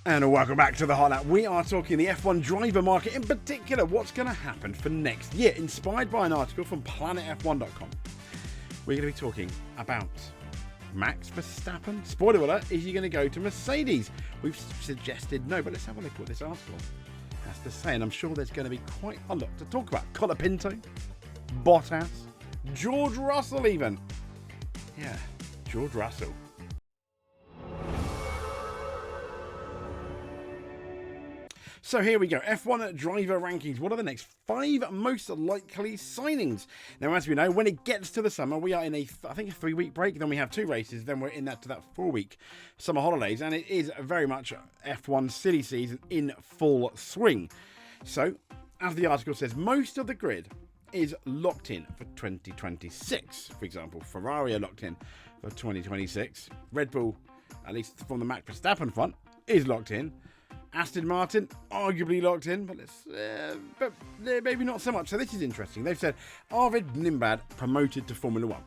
And welcome back to the Hot Lap. We are talking the F1 driver market, in particular what's going to happen for next year, inspired by an article from planetf1.com. We're going to be talking about Max Verstappen. Spoiler alert, is he going to go to Mercedes? We've suggested no, but let's have a look at what this article has to say, and I'm sure there's going to be quite a lot to talk about. Colapinto, Bottas, George Russell even. Yeah, George Russell. So here we go, F1 driver rankings. What are the next 5 most likely signings? Now, as we know, when it gets to the summer, we are in I think a 3-week break. Then we have 2 races. Then we're in that 4-week summer holidays. And it is very much F1 silly season in full swing. So, as the article says, most of the grid is locked in for 2026. For example, Ferrari are locked in for 2026. Red Bull, at least from the Max Verstappen front, is locked in. Aston Martin, arguably locked in, but maybe not so much. So this is interesting. They've said Arvid Lindblad promoted to Formula 1.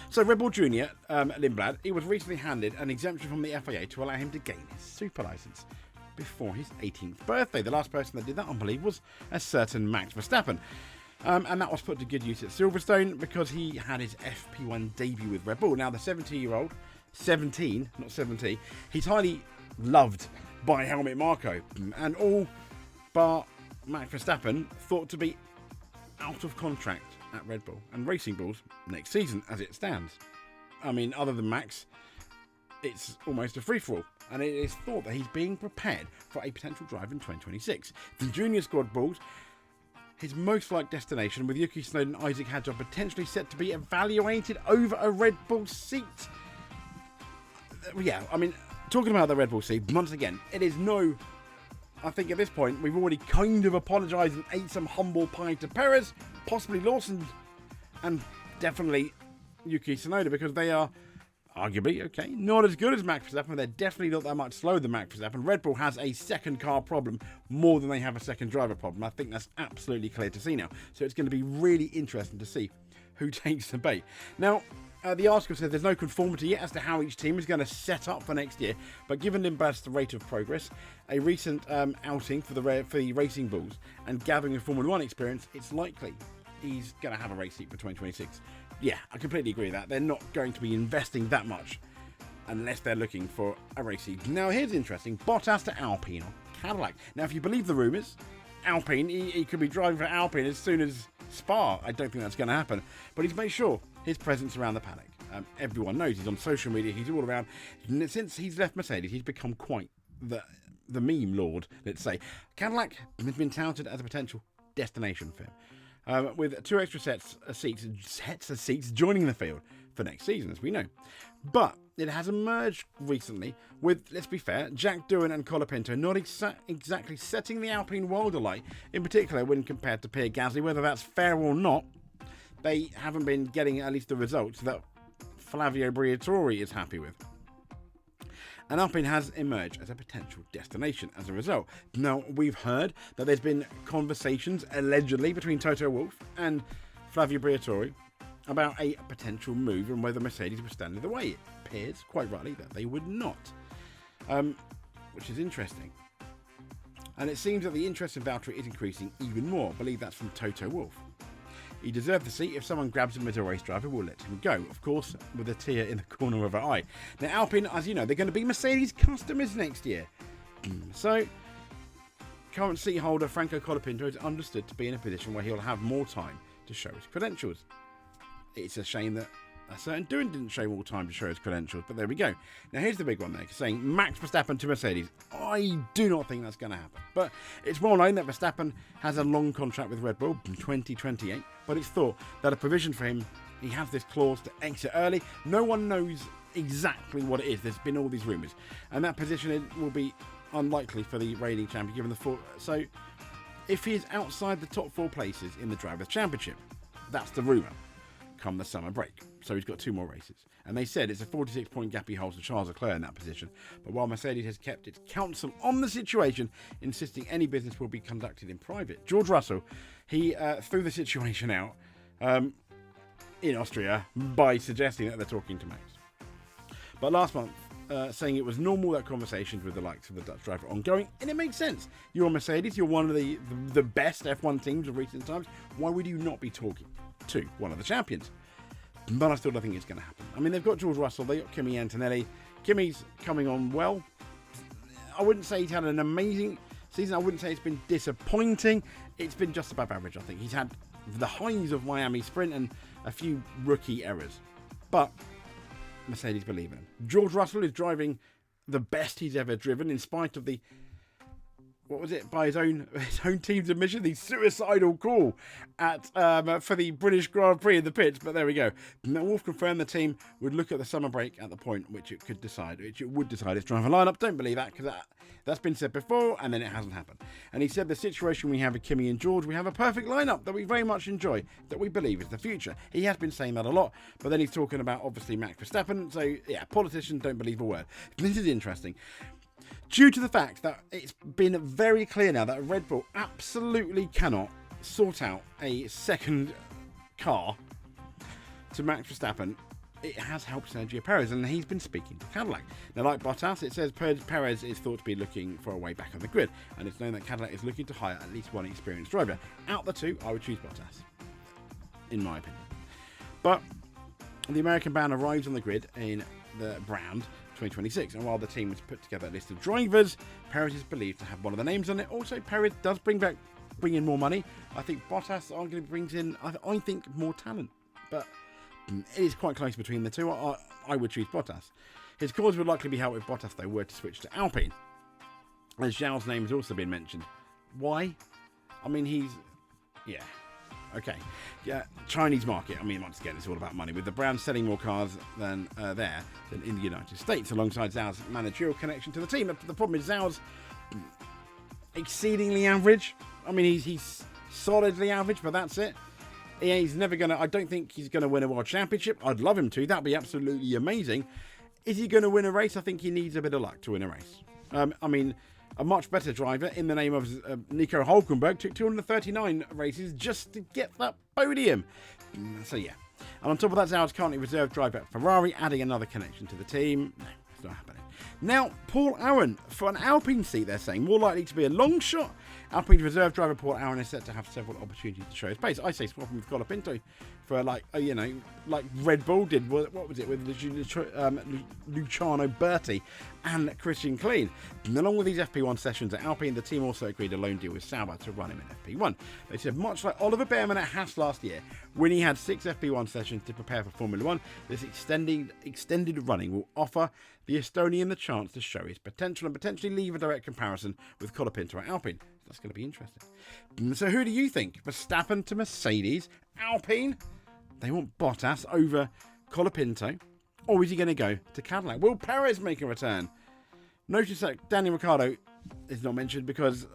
So Red Bull Junior Lindblad, he was recently handed an exemption from the FIA to allow him to gain his super license before his 18th birthday. The last person that did that, I believe, was a certain Max Verstappen. And that was put to good use at Silverstone because he had his FP1 debut with Red Bull. Now, the 17-year-old, 17, not 70, he's highly loved by Helmut Marko, and all bar Max Verstappen thought to be out of contract at Red Bull and Racing Bulls next season as it stands. I mean, other than Max, it's almost a free-for-all, and it is thought that he's being prepared for a potential drive in 2026. The junior squad Bulls, his most likely destination, with Yuki Tsunoda and Isaac Hadjar potentially set to be evaluated over a Red Bull seat. Yeah, I mean, talking about the Red Bull seat, once again, it is no... I think at this point, we've already kind of apologised and ate some humble pie to Perez, possibly Lawson, and definitely Yuki Tsunoda, because they are arguably, okay, not as good as Max Verstappen. They're definitely not that much slower than Max Verstappen. Red Bull has a second car problem more than they have a second driver problem. I think that's absolutely clear to see now. So it's going to be really interesting to see who takes the bait. Now, the article says there's no conformity yet as to how each team is going to set up for next year, but given Lindblad's rate of progress, a recent outing for the Racing Bulls, and gathering a Formula 1 experience, it's likely he's going to have a race seat for 2026. Yeah, I completely agree with that. They're not going to be investing that much unless they're looking for a race seat. Now, here's interesting. Bottas to Alpine or Cadillac. Now, if you believe the rumours, Alpine, he could be driving for Alpine as soon as Spa. I don't think that's going to happen, but he's made sure his presence around the paddock. Everyone knows he's on social media, he's all around. Since he's left Mercedes, he's become quite the meme lord, let's say. Cadillac has been touted as a potential destination for him, with 2 extra sets of seats joining the field for next season, as we know. But it has emerged recently with, let's be fair, Jack Doohan and Colapinto not exactly setting the Alpine world alight, in particular when compared to Pierre Gasly. Whether that's fair or not, they haven't been getting at least the results that Flavio Briatore is happy with. And Alpine has emerged as a potential destination as a result. Now, we've heard that there's been conversations, allegedly, between Toto Wolff and Flavio Briatore about a potential move and whether Mercedes would stand in the way. It appears, quite rightly, that they would not, which is interesting. And it seems that the interest in Valtteri is increasing even more. I believe that's from Toto Wolff. He deserved the seat. If someone grabs him as a race driver, we'll let him go. Of course, with a tear in the corner of our eye. Now, Alpine, as you know, they're going to be Mercedes customers next year. So, current seat holder Franco Colapinto is understood to be in a position where he'll have more time to show his credentials. It's a shame that a certain Doohan didn't show more time to show his credentials, but there we go. Now, here's the big one there, saying Max Verstappen to Mercedes. I do not think that's going to happen. But it's well known that Verstappen has a long contract with Red Bull in 2028, but it's thought that a provision for him, he has this clause to exit early. No one knows exactly what it is. There's been all these rumours. And that position will be unlikely for the reigning champion, given the four. So, if he is outside the top 4 places in the Drivers' Championship, that's the rumour, come the summer break. So he's got 2 more races. And they said it's a 46-point gap he holds to Charles Leclerc in that position. But while Mercedes has kept its counsel on the situation, insisting any business will be conducted in private. George Russell, he threw the situation out in Austria by suggesting that they're talking to Max. But last month, saying it was normal that conversations with the likes of the Dutch driver ongoing, and it makes sense. You're Mercedes, you're one of the best F1 teams of recent times. Why would you not be talking to one of the champions? But I still don't think it's going to happen. I mean, they've got George Russell, they've got Kimi Antonelli. Kimi's coming on well. I wouldn't say he's had an amazing season. I wouldn't say it's been disappointing. It's been just above average, I think. He's had the highs of Miami Sprint and a few rookie errors. But Mercedes believe in him. George Russell is driving the best he's ever driven in spite of the, what was it, by his own team's admission, the suicidal call at for the British Grand Prix in the pits. But there we go. Now, Wolff confirmed the team would look at the summer break at the point which it would decide its driver lineup. Don't believe that, because that's been said before and then it hasn't happened. And he said the situation we have with Kimi and George, we have a perfect lineup that we very much enjoy, that we believe is the future. He has been saying that a lot, but then he's talking about obviously Max Verstappen. So yeah, politicians don't believe a word. This is interesting. Due to the fact that it's been very clear now that Red Bull absolutely cannot sort out a second car to Max Verstappen, it has helped Sergio Perez, and he's been speaking to Cadillac. Now, like Bottas, it says Perez is thought to be looking for a way back on the grid, and it's known that Cadillac is looking to hire at least one experienced driver. Out the two, I would choose Bottas, in my opinion. But the American band arrives on the grid in the brand 2026, and while the team has put together a list of drivers, Perez is believed to have one of the names on it. Also, Perez does bring in more money. I think Bottas arguably brings in, I think, more talent, but it is quite close between the two. I would choose Bottas. His cause would likely be helped if Bottas, though, were to switch to Alpine, as Zhou's name has also been mentioned. Why? I mean, okay. Yeah, Chinese market. I mean, once again, it's all about money. With the brand selling more cars than in the United States, alongside Zhou's managerial connection to the team. The problem is Zhou's exceedingly average. I mean, he's solidly average, but that's it. Yeah, he's never going to... I don't think he's going to win a world championship. I'd love him to. That'd be absolutely amazing. Is he going to win a race? I think he needs a bit of luck to win a race. I mean, a much better driver in the name of Nico Hülkenberg took 239 races just to get that podium. So, yeah. And on top of that, Zhou's currently reserve driver at Ferrari, adding another connection to the team. No, it's not happening. Now, Paul Aron for an Alpine seat, they're saying. More likely to be a long shot. Alpine's reserve driver Paul Aron is set to have several opportunities to show his pace. I say swap him with Colapinto for like Red Bull did. What was it with Luciano Berti and Christian Klein? And along with these FP1 sessions at Alpine, the team also agreed a loan deal with Sauber to run him in FP1. They said much like Oliver Bearman at Haas last year, when he had 6 FP1 sessions to prepare for Formula 1, this extended running will offer the Estonian the chance to show his potential and potentially leave a direct comparison with Colapinto at Alpine. That's going to be interesting. So who do you think? Verstappen to Mercedes? Alpine? They want Bottas over Colapinto? Or is he going to go to Cadillac? Will Perez make a return? Notice that Daniel Ricciardo is not mentioned because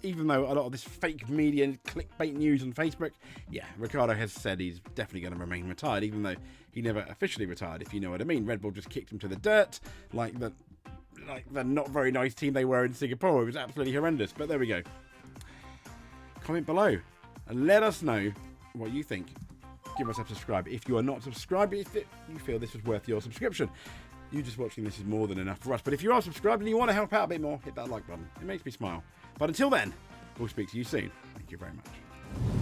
even though a lot of this fake media and clickbait news on Facebook, yeah, Ricciardo has said he's definitely going to remain retired, even though he never officially retired, if you know what I mean. Red Bull just kicked him to the dirt like the not very nice team they were in Singapore. It was absolutely horrendous, but there we go. Comment below and let us know what you think. Give us a subscribe if you are not subscribed, if you feel this was worth your subscription. You just watching this is more than enough for us, but if you are subscribed and you want to help out a bit more, hit that like button. It makes me smile. But until then, we'll speak to you soon. Thank you very much.